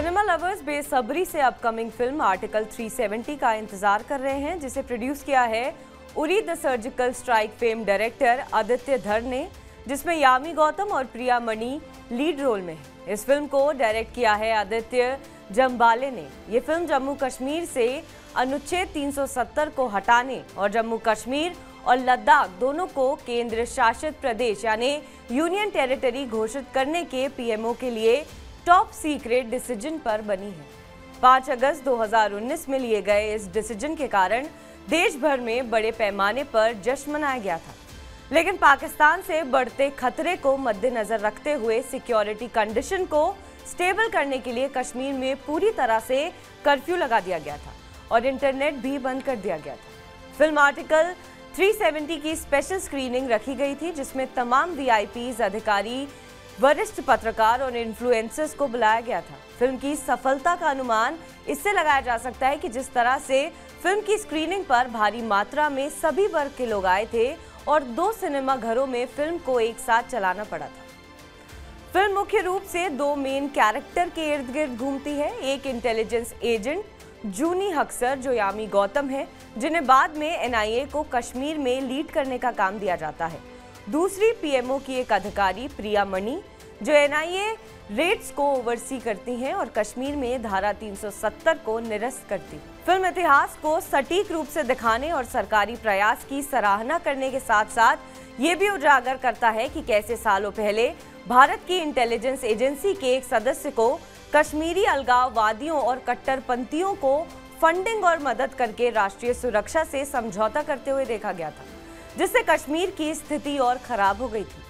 Cinema lovers बेसब्री से upcoming film article 370 का इंतजार कर रहे हैं, जिसे प्रोड्यूस किया है Uri the surgical strike fame director Aditya धर ने, जिसमें यामी गौतम और प्रिया मणि लीड रोल में है। इस फिल्म को डायरेक्ट किया है आदित्य जम्बाले ने। ये फिल्म जम्मू कश्मीर से अनुच्छेद 370 को हटाने और जम्मू कश्मीर और लद्दाख दोनों को केंद्र शासित प्रदेश यानी यूनियन टेरिटरी घोषित करने के पीएमओ के लिए टॉप सीक्रेट डिसीजन पर बनी है। 5 अगस्त 2019 में लिए गए इस डिसीजन के कारण देश भर में बड़े पैमाने पर जश्न मनाया गया था, लेकिन पाकिस्तान से बढ़ते खतरे को मद्देनजर रखते हुए सिक्योरिटी कंडीशन को स्टेबल करने के लिए कश्मीर में पूरी तरह से कर्फ्यू लगा दिया गया था और इंटरनेट भी बंद कर दिया गया था। फिल्म आर्टिकल 370 की स्पेशल स्क्रीनिंग रखी गई थी, जिसमें तमाम वीआईपीज, अधिकारी, वरिष्ठ पत्रकार और इन्फ्लुएंसर्स को बुलाया गया था। फिल्म की सफलता का अनुमान इससे लगाया जा सकता है कि जिस तरह से फिल्म की स्क्रीनिंग पर भारी मात्रा में सभी वर्ग के लोग आए थे और 2 सिनेमा घरों में फिल्म को एक साथ चलाना पड़ा था। फिल्म मुख्य रूप से 2 मेन कैरेक्टर के इर्द गिर्द घूमती है। एक इंटेलिजेंस एजेंट जूनी हक्सर, जो यामी गौतम है, जिन्हें बाद में एनआईए को कश्मीर में लीड करने का काम दिया जाता है। दूसरी पीएमओ की एक अधिकारी प्रिया मणि, जो एनआईए रेड्स को ओवरसी करती हैं और कश्मीर में धारा 370 को निरस्त करती। फिल्म इतिहास को सटीक रूप से दिखाने और सरकारी प्रयास की सराहना करने के साथ साथ ये भी उजागर करता है कि कैसे सालों पहले भारत की इंटेलिजेंस एजेंसी के एक सदस्य को कश्मीरी अलगाववादियों और कट्टरपंथियों को फंडिंग और मदद करके राष्ट्रीय सुरक्षा से समझौता करते हुए देखा गया था, जिससे कश्मीर की स्थिति और खराब हो गई थी।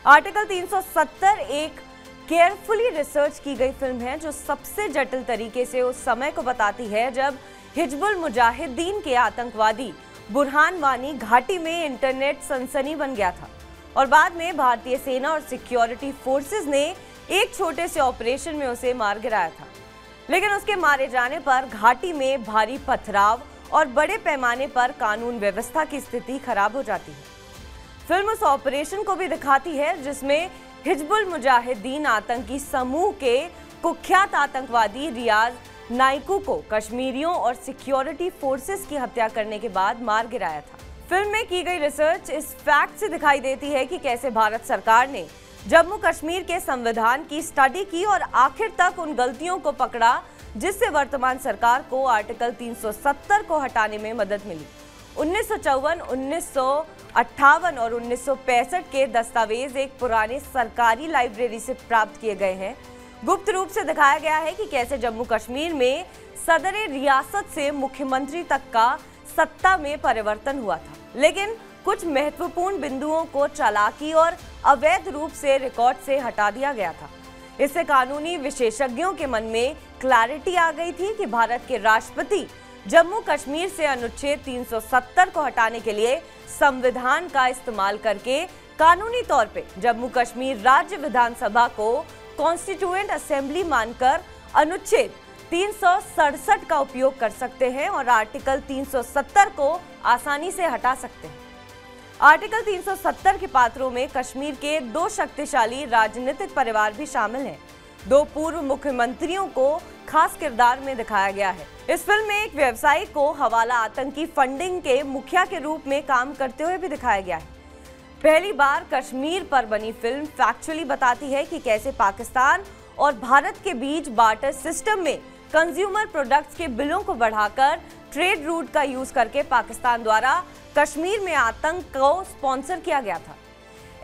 आर्टिकल 370 एक केयरफुली रिसर्च की गई फिल्म है, जो सबसे जटिल तरीके से उस समय को बताती है जब हिजबुल मुजाहिदीन के आतंकवादी बुरहान वानी घाटी में इंटरनेट सनसनी बन गया था और बाद में भारतीय सेना और सिक्योरिटी फोर्सेस ने एक छोटे से ऑपरेशन में उसे मार गिराया था। लेकिन उसके मारे जाने पर घाटी में भारी पथराव और बड़े पैमाने पर कानून व्यवस्था की स्थिति खराब हो जाती है। फिल्म उस ऑपरेशन को भी दिखाती है जिसमें हिजबुल मुजाहिदीन आतंकी समूह के कुख्यात आतंकवादी रियाज नाइकू को कश्मीरियों और सिक्योरिटी फोर्सेस की हत्या करने के बाद मार गिराया था। फिल्म में की गई रिसर्च इस फैक्ट से दिखाई देती है कि कैसे भारत सरकार ने जम्मू कश्मीर के संविधान की स्टडी की और आखिर तक उन गलतियों को पकड़ा जिससे वर्तमान सरकार को आर्टिकल 370 को हटाने में मदद मिली। 1954, 1958 और 1965 के दस्तावेज एक पुराने सरकारी लाइब्रेरी से प्राप्त किए गए हैं। गुप्त रूप से दिखाया गया है कि कैसे जम्मू कश्मीर में सदर रियासत से मुख्यमंत्री तक का सत्ता में परिवर्तन हुआ था, लेकिन कुछ महत्वपूर्ण बिंदुओं को चालाकी और अवैध रूप से रिकॉर्ड से हटा दिया गया था। इससे कानूनी विशेषज्ञों के मन में क्लैरिटी आ गई थी कि भारत के राष्ट्रपति जम्मू कश्मीर से अनुच्छेद 370 को हटाने के लिए संविधान का इस्तेमाल करके कानूनी तौर पे जम्मू कश्मीर राज्य विधानसभा को कॉन्स्टिट्यूएंट असेंबली मानकर अनुच्छेद 367 का उपयोग कर सकते हैं और आर्टिकल 370 को आसानी से हटा सकते हैं। आर्टिकल 370 के पात्रों में कश्मीर के 2 शक्तिशाली राजनीतिक परिवार भी शामिल हैं। 2 पूर्व मुख्यमंत्रियों को खास किरदार में दिखाया गया है। इस फिल्म में एक व्यवसायी को हवाला आतंकी फंडिंग के मुखिया के रूप में काम करते हुए भी दिखाया गया है। पहली बार कश्मीर पर बनी फिल्म फैक्चुअली बताती है कि कैसे पाकिस्तान और भारत के बीच बार्टर सिस्टम में कंज्यूमर प्रोडक्ट्स के बिलों को बढ़ाकर ट्रेड रूट का यूज करके पाकिस्तान द्वारा कश्मीर में आतंक को स्पॉन्सर किया गया था।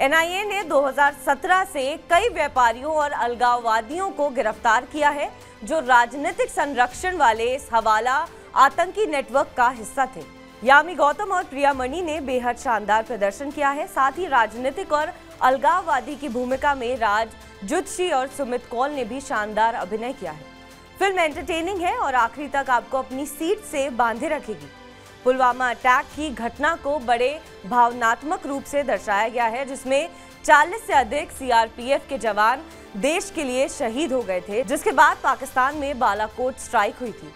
एनआईए ने 2017 से कई व्यापारियों और अलगाववादियों को गिरफ्तार किया है, जो राजनीतिक संरक्षण वाले इस हवाला आतंकी नेटवर्क का हिस्सा थे। यामी गौतम और प्रिया मणि ने बेहद शानदार प्रदर्शन किया है। साथ ही राजनीतिक और अलगाववादी की भूमिका में राज जुत्शी और सुमित कौल ने भी शानदार अभिनय किया है। फिल्म एंटरटेनिंग है और आखिरी तक आपको अपनी सीट से बांधे रखेगी। पुलवामा अटैक की घटना को बड़े भावनात्मक रूप से दर्शाया गया है, जिसमें 40 से अधिक सीआरपीएफ के जवान देश के लिए शहीद हो गए थे, जिसके बाद पाकिस्तान में बालाकोट स्ट्राइक हुई थी।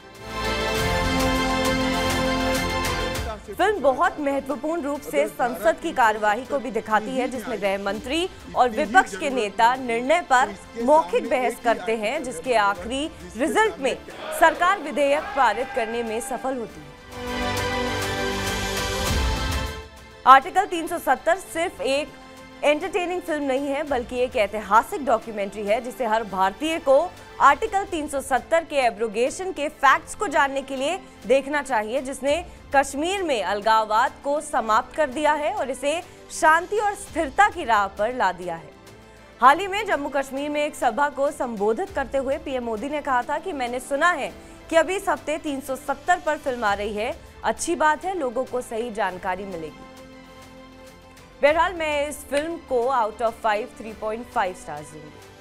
फिल्म बहुत महत्वपूर्ण रूप से संसद की कार्यवाही को भी दिखाती है, जिसमें गृह मंत्री और विपक्ष के नेता निर्णय पर मौखिक बहस करते हैं, जिसके आखिरी रिजल्ट में सरकार विधेयक पारित करने में सफल होती है। आर्टिकल 370 सिर्फ एक एंटरटेनिंग फिल्म नहीं है, बल्कि एक ऐतिहासिक डॉक्यूमेंट्री है, जिसे हर भारतीय को आर्टिकल 370 के एब्रोगेशन के फैक्ट्स को जानने के लिए देखना चाहिए, जिसने कश्मीर में अलगाववाद को समाप्त कर दिया है और इसे शांति और स्थिरता की राह पर ला दिया है। हाल ही में जम्मू कश्मीर में एक सभा को संबोधित करते हुए पीएम मोदी ने कहा था कि मैंने सुना है कि अभी इस हफ्ते 370 पर फिल्म आ रही है। अच्छी बात है, लोगों को सही जानकारी मिलेगी। बहरहाल मैं इस फिल्म को आउट ऑफ 5 3.5 स्टार्स दूंगी।